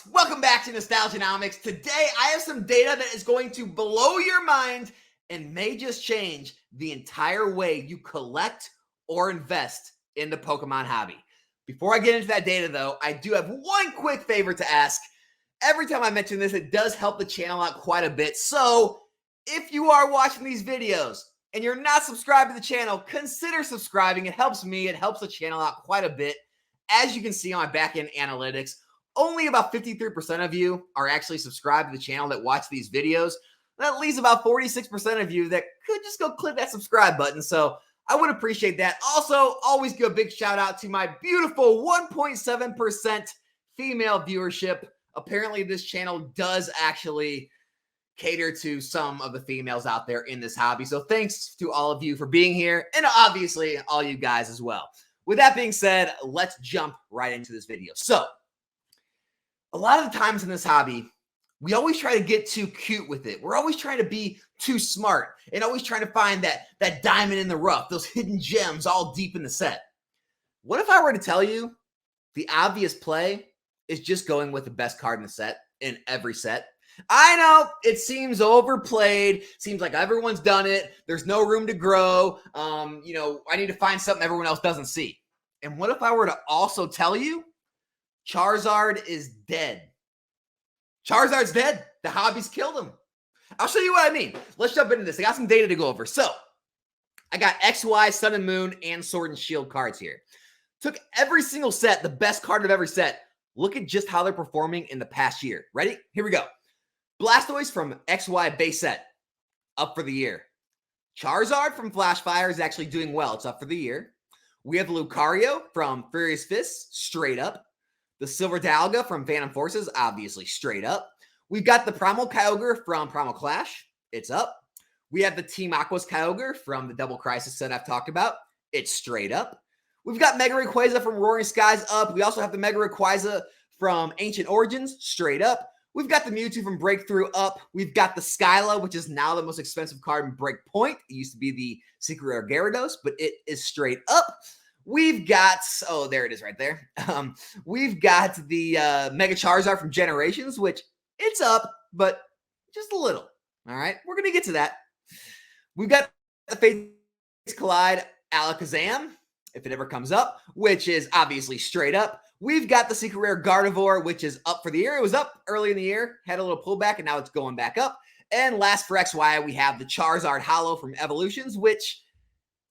folks, welcome back to Nostalgianomics. Today I have some data that is going to blow your mind and may just change the entire way you collect or invest in the Pokemon hobby. Before I get into that data though, I do have one quick favor to ask. Every time I mention this, it does help the channel out quite a bit. So if you are watching these videos and you're not subscribed to the channel, consider subscribing. It helps me, it helps the channel out quite a bit. As you can see on my back-end analytics, only about 53% of you are actually subscribed to the channel that watch these videos. That leaves about 46% of you that could just go click that subscribe button. So I would appreciate that. Also, always give a big shout out to my beautiful 1.7% female viewership. Apparently, this channel does actually cater to some of the females out there in this hobby. So thanks to all of you for being here, and obviously all you guys as well. With that being said, let's jump right into this video. So, a lot of the times in this hobby, we always try to get too cute with it. We're always trying to be too smart and always trying to find that diamond in the rough, those hidden gems all deep in the set. What if I were to tell you the obvious play is just going with the best card in the set, in every set? I know it seems overplayed. Seems like everyone's done it. There's no room to grow. I need to find something everyone else doesn't see. And what if I were to also tell you Charizard is dead? Charizard's dead. The hobby's killed him. I'll show you what I mean. Let's jump into this. I got some data to go over. So I got XY, Sun and Moon, and Sword and Shield cards here. Took every single set, the best card of every set. Look at just how they're performing in the past year. Ready? Here we go. Blastoise from XY base set, up for the year. Charizard from Flash Fire is actually doing well. It's up for the year. We have Lucario from Furious Fist, straight up. The Silver Dialga from Phantom Forces, obviously straight up. We've got the Primal Kyogre from Primal Clash. It's up. We have the Team Aqua's Kyogre from the Double Crisis set I've talked about. It's straight up. We've got Mega Rayquaza from Roaring Skies up. We also have the Mega Rayquaza from Ancient Origins, straight up. We've got the Mewtwo from Breakthrough up. We've got the Skyla, which is now the most expensive card in Breakpoint. It used to be the Secret Rare Gyarados, but it is straight up. We've got, oh, there it is right there. We've got the Mega Charizard from Generations, which it's up, but just a little. All right, we're going to get to that. We've got the Fates Collide Alakazam, if it ever comes up, which is obviously straight up. We've got the Secret Rare Gardevoir, which is up for the year. It was up early in the year, had a little pullback, and now it's going back up. And last for XY, we have the Charizard Hollow from Evolutions, which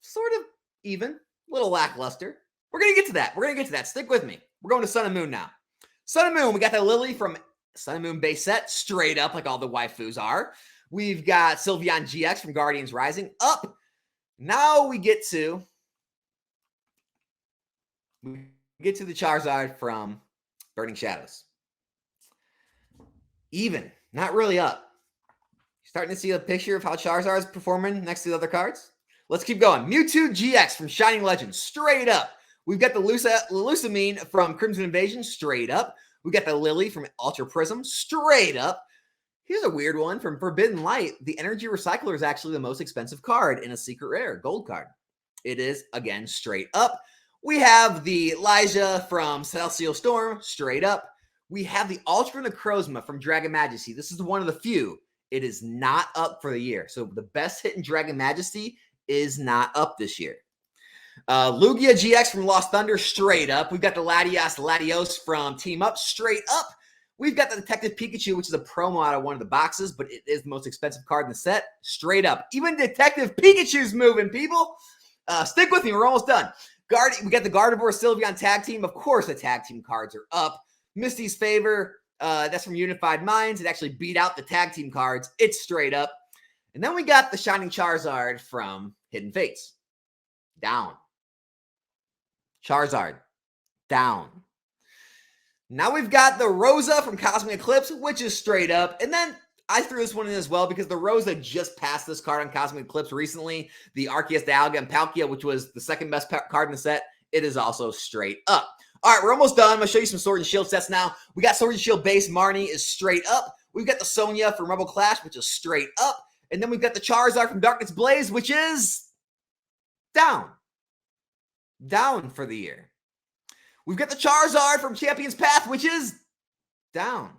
sort of even. Little lackluster. We're going to get to that. We're going to get to that. Stick with me. We're going to Sun and Moon now. Sun and Moon, we got the Lily from Sun and Moon base set, straight up like all the waifus are. We've got Sylveon GX from Guardians Rising, up. Now we get to the Charizard from Burning Shadows. Even, not really up. Starting to see a picture of how Charizard is performing next to the other cards. Let's keep going. Mewtwo GX from Shining Legends, straight up. We've got the Lusamine from Crimson Invasion, straight up. We've got the Lily from Ultra Prism, straight up. Here's a weird one from Forbidden Light. The Energy Recycler is actually the most expensive card in a Secret Rare, gold card. It is, again, straight up. We have the Elijah from Celestial Storm, straight up. We have the Ultra Necrozma from Dragon Majesty. This is one of the few. It is not up for the year. So the best hit in Dragon Majesty is not up this year. Lugia GX from Lost Thunder, straight up. We've got the Latios from Team Up, straight up. We've got the Detective Pikachu, which is a promo out of one of the boxes, but it is the most expensive card in the set, straight up. Even Detective Pikachu's moving, people. Stick with me. We're almost done. We got the Gardevoir Sylveon Tag Team. Of course, the Tag Team cards are up. Misty's Favor, that's from Unified Minds. It actually beat out the Tag Team cards. It's straight up. And then we got the Shining Charizard from Hidden Fates. Down. Charizard. Down. Now we've got the Rosa from Cosmic Eclipse, which is straight up. And then I threw this one in as well because the Rosa just passed this card on Cosmic Eclipse recently. The Arceus Dialga and Palkia, which was the second best card in the set. It is also straight up. All right, we're almost done. I'm going to show you some Sword and Shield sets now. We got Sword and Shield base. Marnie is straight up. We've got the Sonya from Rebel Clash, which is straight up. And then we've got the Charizard from Darkness Blaze, which is down. Down for the year. We've got the Charizard from Champion's Path, which is down,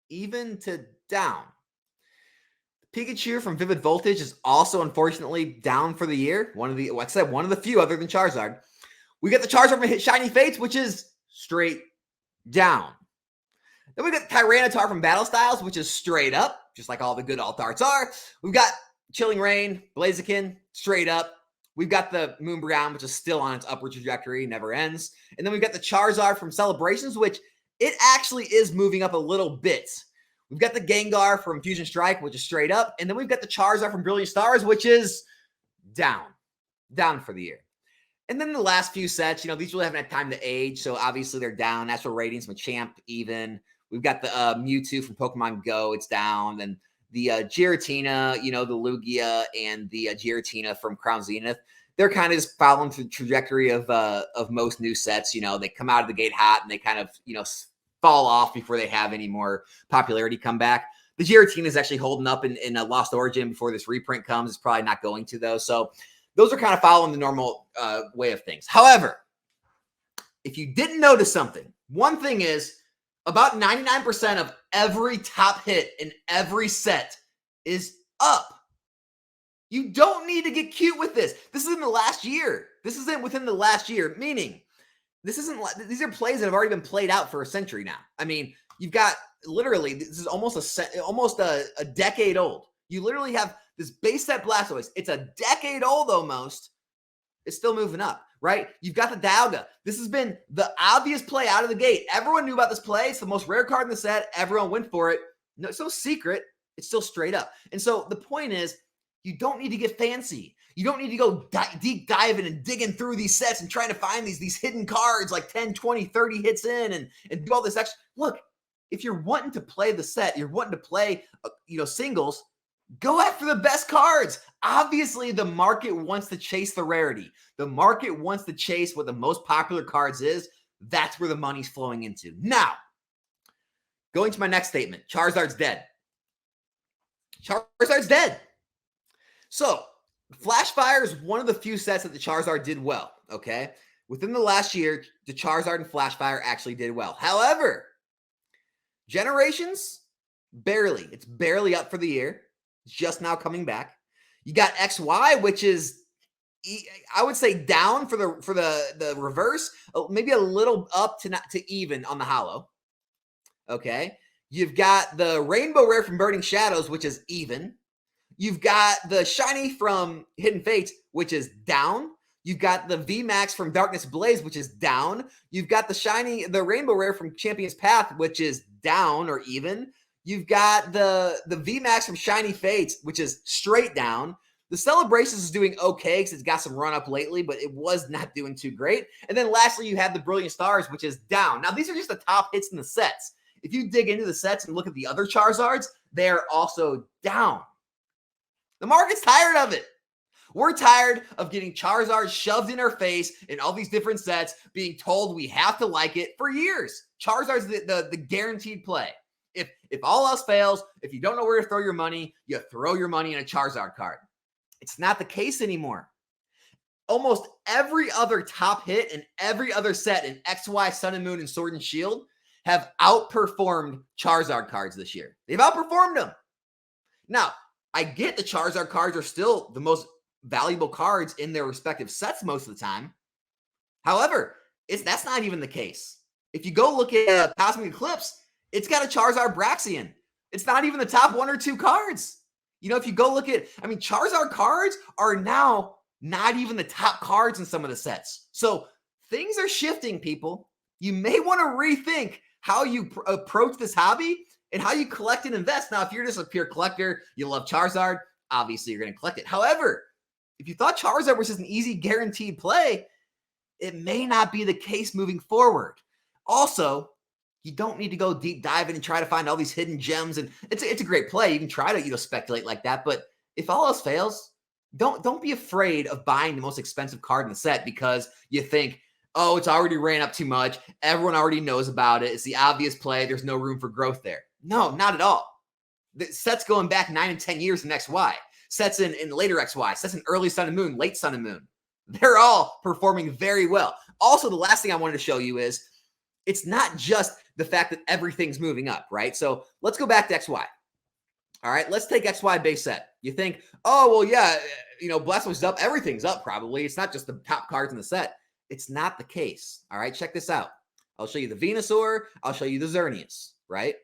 even to down. Pikachu from Vivid Voltage is also unfortunately down for the year. One of the few other than Charizard. We got the Charizard from Shiny Fates, which is straight down. Then we got Tyranitar from Battle Styles, which is straight up, just like all the good alt arts are. We've got Chilling Rain, Blaziken, straight up. We've got the Moonbreon, which is still on its upward trajectory, never ends. And then we've got the Charizard from Celebrations, which it actually is moving up a little bit. We've got the Gengar from Fusion Strike, which is straight up. And then we've got the Charizard from Brilliant Stars, which is down for the year. And then the last few sets, these really haven't had time to age. So obviously they're down. That's for ratings. Machamp, even. We've got the Mewtwo from Pokemon Go. It's down. And the Giratina, the Lugia, and the Giratina from Crown Zenith. They're kind of just following the trajectory of most new sets. They come out of the gate hot and they kind of, fall off before they have any more popularity come back. The Giratina is actually holding up in a Lost Origin before this reprint comes. It's probably not going to, though. So those are kind of following the normal way of things. However, if you didn't notice something, one thing is about 99% of every top hit in every set is up. You don't need to get cute with this. This is in the last year. This isn't within the last year, meaning these are plays that have already been played out for a century now. I mean, you've got literally, this is almost a decade old. You literally have this base set Blastoise. It's a decade old almost. It's still moving up, right? You've got the Dialga. This has been the obvious play out of the gate. Everyone knew about this play. It's the most rare card in the set. Everyone went for it. No, it's no secret. It's still straight up. And so the point is, you don't need to get fancy. You don't need to go deep diving and digging through these sets and trying to find these hidden cards like 10, 20, 30 hits in and do all this extra. Look, if you're wanting to play the set, you're wanting to play, singles, go after the best cards. Obviously, the market wants to chase the rarity. The market wants to chase what the most popular cards is. That's where the money's flowing into. Now, going to my next statement, Charizard's dead. Charizard's dead. So, Flashfire is one of the few sets that the Charizard did well, okay? Within the last year, the Charizard and Flashfire actually did well. However, Generations, barely. It's barely up for the year. It's just now coming back. You got XY, which is, I would say, down for the reverse, maybe a little up to even on the hollow, okay? You've got the Rainbow Rare from Burning Shadows, which is even. You've got the Shiny from Hidden Fates, which is down. You've got the VMAX from Darkness Blaze, which is down. You've got the Rainbow Rare from Champion's Path, which is down or even. You've got the VMAX from Shiny Fates, which is straight down. The Celebrations is doing okay because it's got some run up lately, but it was not doing too great. And then lastly, you have the Brilliant Stars, which is down. Now, these are just the top hits in the sets. If you dig into the sets and look at the other Charizards, they're also down. The market's tired of it. We're tired of getting Charizard shoved in our face in all these different sets, being told we have to like it for years. Charizard's the guaranteed play. If all else fails, if you don't know where to throw your money, you throw your money in a Charizard card. It's not the case anymore. Almost every other top hit and every other set in XY, Sun and Moon, and Sword and Shield have outperformed Charizard cards this year. They've outperformed them. Now, I get the Charizard cards are still the most valuable cards in their respective sets most of the time. However, that's not even the case. If you go look at Cosmic Eclipse, it's got a Charizard Braxian. It's not even the top one or two cards. If you go look at, Charizard cards are now not even the top cards in some of the sets. So things are shifting, people. You may want to rethink how you approach this hobby and how you collect and invest. Now, if you're just a pure collector, you love Charizard, obviously you're going to collect it. However, if you thought Charizard was just an easy guaranteed play, it may not be the case moving forward. Also, you don't need to go deep diving and try to find all these hidden gems. And it's a great play. You can try to speculate like that. But if all else fails, don't be afraid of buying the most expensive card in the set because you think, oh, it's already ran up too much. Everyone already knows about it. It's the obvious play. There's no room for growth there. No, not at all. The sets going back 9 and 10 years in XY. Sets in later XY. Sets in early Sun and Moon, late Sun and Moon. They're all performing very well. Also, the last thing I wanted to show you is it's not just the fact that everything's moving up, right? So let's go back to XY. All right, let's take XY base set. You think, oh, well, yeah, Blastoise is up. Everything's up probably. It's not just the top cards in the set. It's not the case. All right, check this out. I'll show you the Venusaur. I'll show you the Xerneas, right?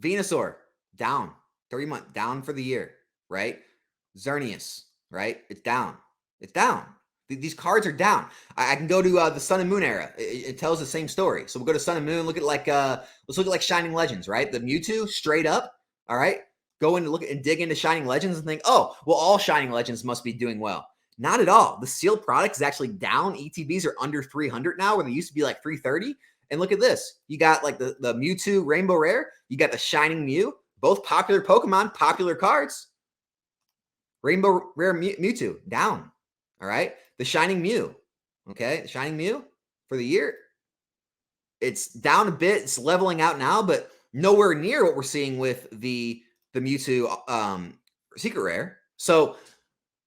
Venusaur, down. 3-month, down for the year, right? Xerneas, right? It's down. It's down. These cards are down. I can go to the Sun and Moon era. It tells the same story. So we'll go to Sun and Moon. Look at let's look at Shining Legends, right? The Mewtwo straight up. All right. Go in and look and dig into Shining Legends and think, oh, well, all Shining Legends must be doing well. Not at all. The sealed product is actually down. ETBs are under 300 now, where they used to be like 330. And look at this. You got like the Mewtwo Rainbow Rare. You got the Shining Mew. Both popular Pokemon, popular cards. Rainbow Rare Mewtwo, down. All right. The Shining Mew. Okay. The Shining Mew for the year. It's down a bit. It's leveling out now, but nowhere near what we're seeing with the Mewtwo Secret Rare. So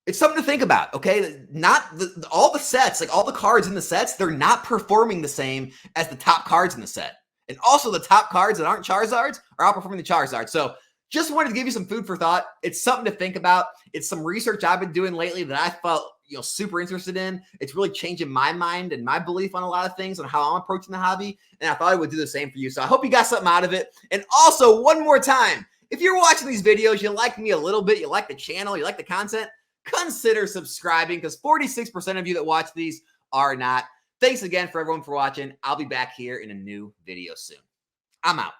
it's something to think about. Okay. Not all the sets, like all the cards in the sets, they're not performing the same as the top cards in the set. And also the top cards that aren't Charizards are outperforming the Charizard. So just wanted to give you some food for thought. It's something to think about. It's some research I've been doing lately that I felt super interested in. It's really changing my mind and my belief on a lot of things on how I'm approaching the hobby. And I thought I would do the same for you. So I hope you got something out of it. And also, one more time, if you're watching these videos, you like me a little bit, you like the channel, you like the content, consider subscribing, because 46% of you that watch these are not. Thanks again for everyone for watching. I'll be back here in a new video soon. I'm out.